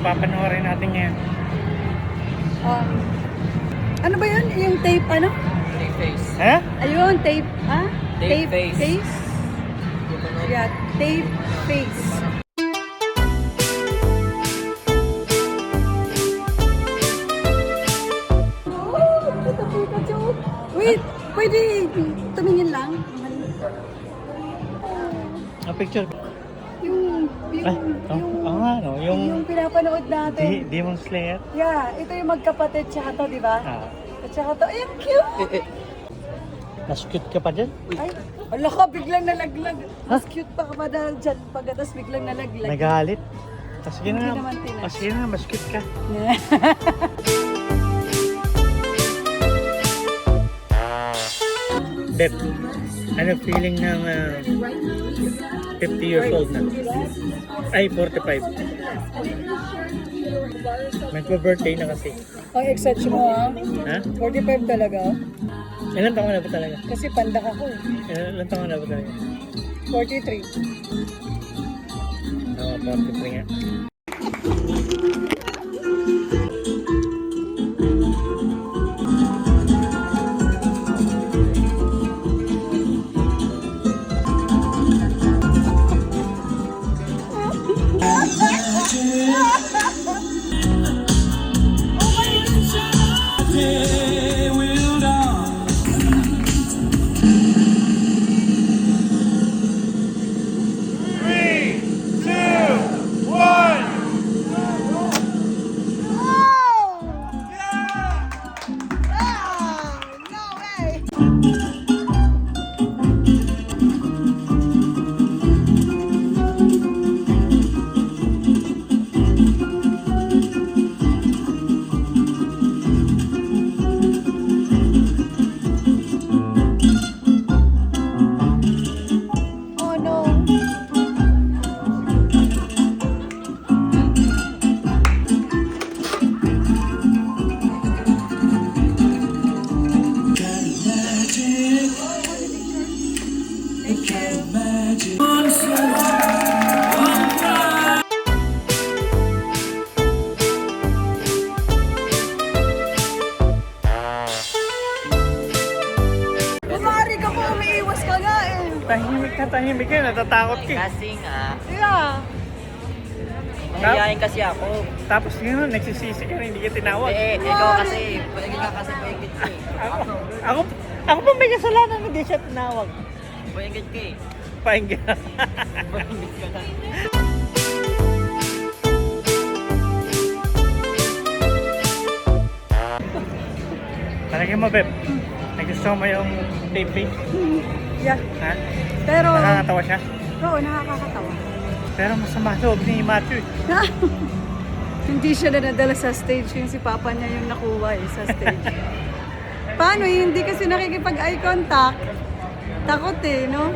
papanoorin natin ngayon? Ano ba yun? Yung tape, ano? Tape face. Ha? Ayun, tape, ha? Tape face. Yeah, tape face. Oh, Pikachu. Wait, pwede tumingin lang? A picture. Yung Yung pinapanood natin. Demon Slayer. Yeah, ito yung magkapatid tsaka to, di ba? Ah. At tsaka to, ay, ang cute! Mas cute ka pa dyan? Ay, ala ka, biglang nalaglag. Mas cute pa ka pa dahil dyan. Pagkatas biglang nalaglag. Nagalit. Sige Hindi na naman tinas. Sige na, mas cute ka. Beb, ano feeling ng 50 years old na? Ay, 45. Magpa-birthday na kasi. Ang excited mo ha? Ha? 45 talaga. Ilan taon na ba talaga? Kasi pandak ako eh. Ilan taon na ba talaga? 43. Oo, 43 nga. Oh no. Kumari ka po, umiiwas ka nga eh. Tahimik ka, natatakot ka. Kasi nga, Yeah. mahihayin kasi ako. Tapos ngayon, nagsisisi ka na, hindi ka tinawag. Ikaw kasi paingit ka eh. Ako pa may kasalanan, hindi siya tinawag. Paingit ka eh. Painggan. Paingit ka na. Talagyan mo, Beb. Nagustuhan mo yung tape. Yeah. Ha? Pero, Nakakatawa siya. oo, nakakatawa. Pero masama loob ni Matthew. Hindi siya na nadala sa stage, yung si Papa niya yung nakuha eh, sa stage. Paano? Hindi kasi nakikipag-eye contact. Takot eh, no?